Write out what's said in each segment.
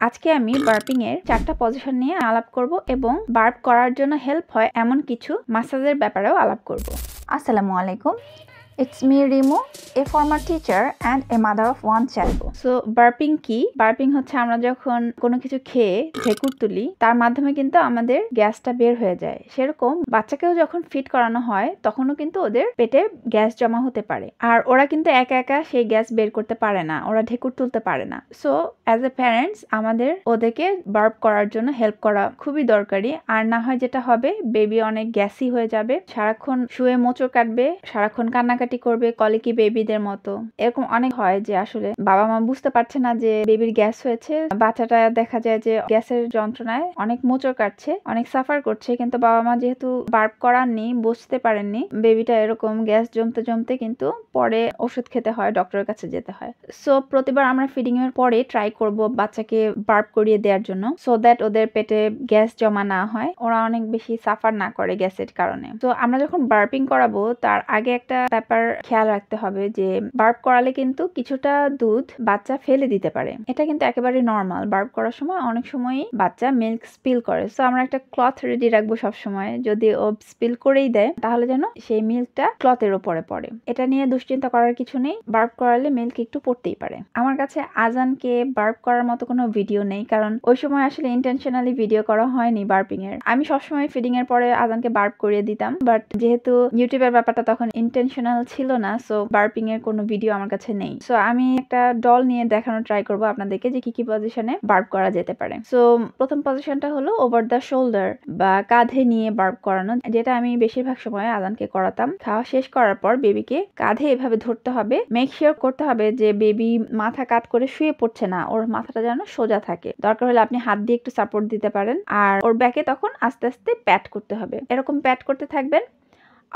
আজকে আমি বার্পিং এর 4টা পজিশন নিয়ে আলাপ করব এবং বার্প করার জন্য হেল্প হয় এমন কিছু মাসাজের ব্যাপারেও আলাপ করব। আসসালামু আলাইকুম। It's me Rimu, a former teacher and a mother of one child. So burping কি? বার্পিং হচ্ছে আমরা যখন কোনো কিছু খেয়ে ঢেকুর তুলি তার মাধ্যমে কিন্তু আমাদের গ্যাসটা বের হয়ে যায়। সেরকম বাচ্চাকেও যখন ফিড করানো হয় তখনও কিন্তু ওদের পেটে গ্যাস জমা হতে পারে, আর ওরা কিন্তু একা একা সেই গ্যাস বের করতে পারে না, ওরা ঢেকুর তুলতে পারে না। সো অ্যাজ এ প্যারেন্টস আমাদের ওদেরকে বার্প করার জন্য হেল্প করা খুবই দরকারি। আর না হয় যেটা হবে, বেবি অনেক গ্যাসি হয়ে যাবে, সারাক্ষণ শুয়ে মোচড় কাটবে, সারাক্ষণ কান্নাকাটি করবে কলিকি বেবিদের মতো। এরকম অনেক হয় যে আসলে বাবা মা বুঝতে পারছে না যে বেবির গ্যাস হয়েছে, বাচ্চাটা দেখা যায় যে গ্যাসের যন্ত্রণায় অনেক মোচড় কাটছে, অনেক সাফার করছে, কিন্তু বাবা মা যেহেতু বার্প করাননি, বুঝতে পারেননি বেবিটা এরকম গ্যাস জমতে জমতে কিন্তু পরে ওষুধ খেতে হয়, ডক্টরের কাছে যেতে হয়। সো প্রতিবার আমরা ফিডিং এর পরে ট্রাই করব বাচ্চাকে বার্প করিয়ে দেওয়ার জন্য, সো দ্যাট ওদের পেটে গ্যাস জমা না হয়, ওরা অনেক বেশি সাফার না করে গ্যাসের কারণে। তো আমরা যখন বার্পিং করাবো তার আগে একটা ব্যাপার খেয়াল রাখতে হবে যে বার্প করালে কিন্তু কিছুটা দুধ বাচ্চা ফেলে দিতে পারে। এটা কিন্তু একেবারে নর্মাল। বার্প করার সময় অনেক সময়ই বাচ্চা মিল্ক স্পিল করে, সো আমরা একটা ক্লথ রেডি রাখবো সব সময়, যদি ও স্পিল করেই দেয় তাহলে যেন সেই মিল্কটা ক্লথের উপরে পড়ে। এটা নিয়ে দুশ্চিন্তা করার কিছু নেই, বার্প করালে মিল্ক একটু পড়তেই পারে। আমার কাছে আজানকে বার্প করার মতো কোনো ভিডিও নেই, কারণ ওই সময় আসলে ইন্টেনশনালি ভিডিও করা হয়নি বার্পিং এর। আমি সবসময় ফিডিং এর পরে আজানকে বার্প করিয়ে দিতাম, বাট যেহেতু ইউটিউবের ব্যাপারটা তখন ইন্টেনশনাল ছিল না, সো বার্পিং এর কোনো ভিডিও আমার কাছে নেই। সো আমি একটা ডল নিয়ে দেখানোর ট্রাই করব আপনাদেরকে যে কি কি পজিশনে বার্প করা যেতে পারে। সো প্রথম পজিশনটা হলো ওভার দ্য শোল্ডার বা কাঁধে নিয়ে বার্প করানো, যেটা আমি বেশিরভাগ সময় আজানকে করাতাম। খাওয়া শেষ করার পর বেবিকে কাঁধে এভাবে ধরতে হবে, মেক শিওর করতে হবে যে বেবি মাথা কাত করে শুয়ে পড়ছে না, ওর মাথাটা যেন সোজা থাকে। দরকার হলে আপনি হাত দিয়ে একটু সাপোর্ট দিতে পারেন, আর ওর ব্যাকে তখন আস্তে আস্তে প্যাট করতে হবে, এরকম প্যাট করতে থাকবেন।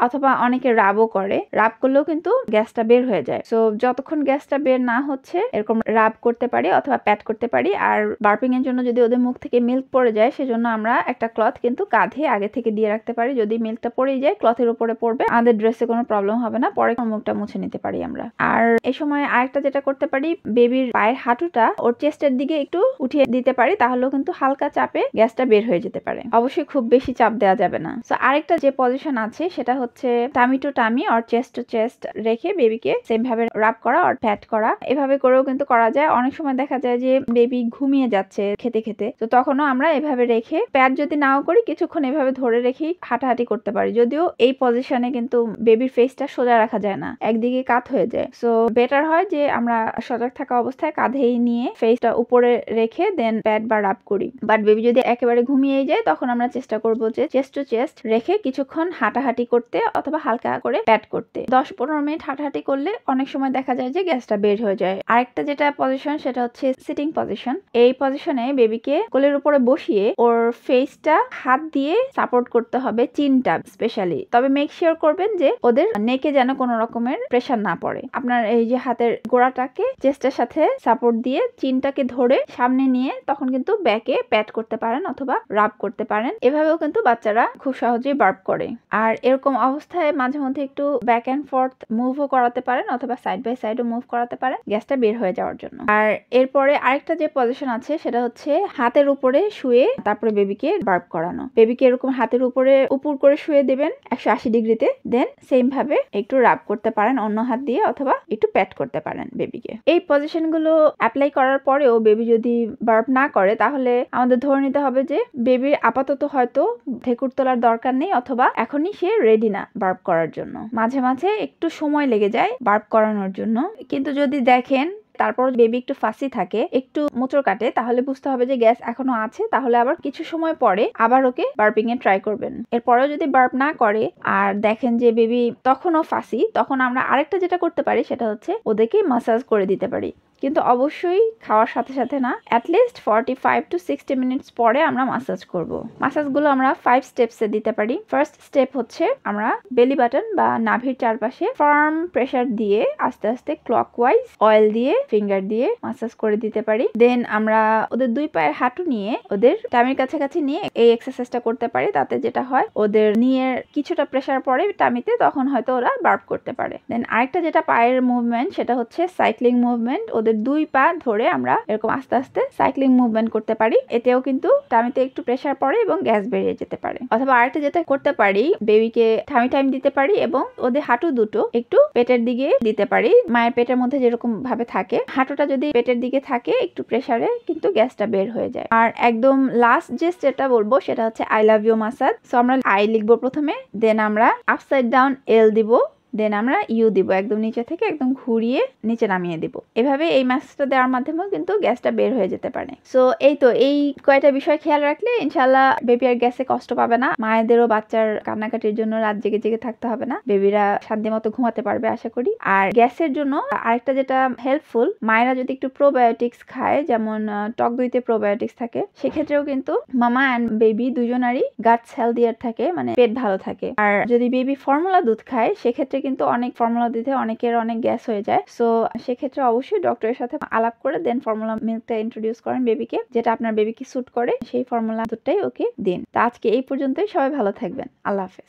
অথবা অনেকে রাবও করে, রাব করলেও কিন্তু গ্যাসটা বের হয়ে যায়। সো যতক্ষণ গ্যাসটা বের না হচ্ছে এরকম রাব করতে পারি অথবা প্যাট করতে পারি। আর বার্পিং এর জন্য যদি ওদের মুখ থেকে মিল্ক পড়ে যায়, সেজন্য আমরা একটা ক্লথ কিন্তু কাঁধে আগে থেকে দিয়ে রাখতে পারি। যদি মিল্কটা পড়েই যায় ক্লথের উপরে পড়বে, আমাদের ড্রেসে কোনো প্রবলেম হবে না, পরে মুখটা মুছে নিতে পারি আমরা। আর এই সময় আরেকটা যেটা করতে পারি, বেবির পায়ের হাঁটুটা ওর চেস্টের দিকে একটু উঠিয়ে দিতে পারি, তাহলেও কিন্তু হালকা চাপে গ্যাসটা বের হয়ে যেতে পারে। অবশ্যই খুব বেশি চাপ দেওয়া যাবে না। সো আরেকটা যে পজিশন আছে সেটা হচ্ছে টামি টু টামি আর চেস্ট টু চেস্ট রেখে বেবিকে সেম ভাবে রাব করা আর প্যাট করা। এভাবে করেও কিন্তু করা যায়। অনেক সময় দেখা যায় যে বেবি ঘুমিয়ে যাচ্ছে খেতে খেতে, তো তখনও আমরা এভাবে রেখে প্যাট যদি নাও করি, কিছুক্ষণ এভাবে ধরে রেখেই হাঁটাহাঁটি করতে পারি। যদিও এই পজিশনে কিন্তু বেবির ফেসটা সোজা রাখা যায় না, একদিকে কাত হয়ে যায়। সো বেটার হয় যে আমরা সজাগ থাকা অবস্থায় কাঁধেই নিয়ে ফেসটা উপরে রেখে দেন প্যাট বা রাব করি। বাট বেবি যদি একেবারে ঘুমিয়ে যায়, তখন আমরা চেষ্টা করবো যে চেস্ট টু চেস্ট রেখে কিছুক্ষণ হাঁটাহাঁটি করতে অথবা হালকা করে প্যাট করতে। 10-15 মিনিট হাঁটাহাঁটি করলে অনেক সময় দেখা যায় যে গ্যাসটা বের হয়ে যায়। আরেকটা যেটা পজিশন সেটা হচ্ছে সিটিং পজিশন। এই পজিশনে বেবিকে কোলের উপরে বসিয়ে ওর ফেসটা হাত দিয়ে সাপোর্ট করতে হবে, চিনটা স্পেশালি। তবে মেক শিওর করবেন যে ওদের নেকে যেন কোনো রকমের প্রেসার না পড়ে। আপনার এই যে হাতের গোড়াটাকে চেস্টের সাথে সাপোর্ট দিয়ে চিনটাকে ধরে সামনে নিয়ে তখন কিন্তু ব্যাকে প্যাট করতে পারেন অথবা রাব করতে পারেন। এভাবেও কিন্তু বাচ্চারা খুব সহজেই বার্প করে। আর এরকম অবস্থায় মাঝে মধ্যে একটু ব্যাক এন্ড ফোর্থ মুভও করাতে পারেন অথবা সাইড বাই সাইডও মুভ করাতে পারেন গ্যাসটা বের হয়ে যাওয়ার জন্য। আর এরপরে আরেকটা যে পজিশন আছে সেটা হচ্ছে হাতের উপরে শুয়ে তারপরে বেবিকে বার্প করানো। বেবিকে এরকম হাতের উপরে উপর করে শুয়ে দেবেন 180 ডিগ্রিতে, দেন সেম ভাবে একটু রাব করতে পারেন অন্য হাত দিয়ে অথবা একটু প্যাট করতে পারেন বেবিকে। এই পজিশন গুলো অ্যাপ্লাই করার পরেও বেবি যদি বার্প না করে, তাহলে আমাদের ধরে নিতে হবে যে বেবির আপাতত হয়তো ঢেকুর তোলার দরকার নেই অথবা এখনই সে রেডি না বার্প করার জন্য। মাঝে মাঝে একটু সময় লেগে যায় বার্প করানোর জন্য, কিন্তু যদি দেখেন তারপর বেবি একটু ফাঁসি থাকে, একটু মোচড় কাটে, তাহলে বুঝতে হবে যে গ্যাস এখনো আছে, তাহলে আবার কিছু সময় পরে আবার ওকে বার্পিং এ ট্রাই করবেন। এরপরেও যদি বার্প না করে আর দেখেন যে বেবি তখনও ফাঁসি, তখন আমরা আরেকটা যেটা করতে পারি সেটা হচ্ছে ওদেরকে মাসাজ করে দিতে পারি, কিন্তু অবশ্যই খাওয়ার সাথে সাথে না, অ্যাটলিস্ট 45 to 60 মিনিটস পরে আমরা মাসাজ করব। মাসাজগুলো আমরা 5 স্টেপসে দিতে পারি। ফার্স্ট স্টেপ হচ্ছে আমরা বেলি বাটন বা নাভির চারপাশে ফার্ম প্রেসার দিয়ে আস্তে আস্তে ক্লকওয়াইজ অয়েল দিয়ে ফিঙ্গার দিয়ে মাসাজ করে দিতে পারি। দেন আমরা ওদের দুই পায়ের হাঁটু নিয়ে ওদের টামির কাছাকাছি নিয়ে এই এক্সারসাইজটা করতে পারি। তাতে যেটা হয়, ওদের নিয়ের কিছুটা প্রেসার পড়ে টামিতে, তখন হয়তো ওরা বার্প করতে পারে। দেন আরেকটা যেটা পায়ের মুভমেন্ট সেটা হচ্ছে সাইক্লিং মুভমেন্ট। ওদের ওদের 2 পা ধরে আমরা এরকম আস্তে আস্তে সাইক্লিং মুভমেন্ট করতে পারি। এতেও কিন্তু টামিতে একটু প্রেসার পড়ে এবং গ্যাস বেরিয়ে যেতে পারে। অথবা আরেকটা যেটা করতে পারি, বেবিকে ঠামি টাইম দিতে পারি এবং ওদের হাঁটু দুটো একটু পেটের দিকে দিতে পারি। মায়ের পেটের মধ্যে যেরকম ভাবে থাকে, হাঁটুটা যদি পেটের দিকে থাকে একটু প্রেসারে কিন্তু গ্যাসটা বের হয়ে যায়। আর একদম লাস্ট যে যেটা বলবো সেটা হচ্ছে I love you message. So আমরা আই লিখবো প্রথমে, দেন আমরা আপসাইড ডাউন এল দিব, দেন আমরা ইউ দিব, একদম নিচে থেকে একদম ঘুরিয়ে নিচে নামিয়ে দিব। এভাবে এই ম্যাসেজটা দেওয়ার মাধ্যমেও কিন্তু গ্যাসটা বের হয়ে যেতে পারে। সো এই তো এই কয়টা বিষয় খেয়াল রাখলে ইনশাল্লাহ বেবি আর গ্যাসে কষ্ট পাবে না। মায়েদেরও বাচ্চার কান্নাকাটির জন্য রাত জেগে জেগে থাকতে হবে না, বেবিরা শান্তি মতো ঘুমাতে পারবে আশা করি। আর গ্যাসের জন্য আরেকটা যেটা হেল্পফুল, মায়েরা যদি একটু প্রোবায়োটিক্স খায়, যেমন টক দইতে প্রোবায়োটিক্স থাকে, সেক্ষেত্রেও কিন্তু মামা অ্যান্ড বেবি দুজনারই গাটস হেলদিয়ার থাকে, মানে পেট ভালো থাকে। আর যদি বেবি ফর্মুলা দুধ খায় সেক্ষেত্রে কিন্তু অনেক ফর্মুলা দিতে অনেকের অনেক গ্যাস হয়ে যায়। সো সেক্ষেত্রে অবশ্যই ডক্টরের সাথে আলাপ করে দেন ফর্মুলা মিল্কটা ইন্ট্রোডিউস করেন বেবিকে, যেটা আপনার বেবিকে স্যুট করে সেই ফর্মুলা দুধটাই ওকে দিন। তো আজকে এই পর্যন্তই, সবাই ভালো থাকবেন, আল্লাহ হাফেজ।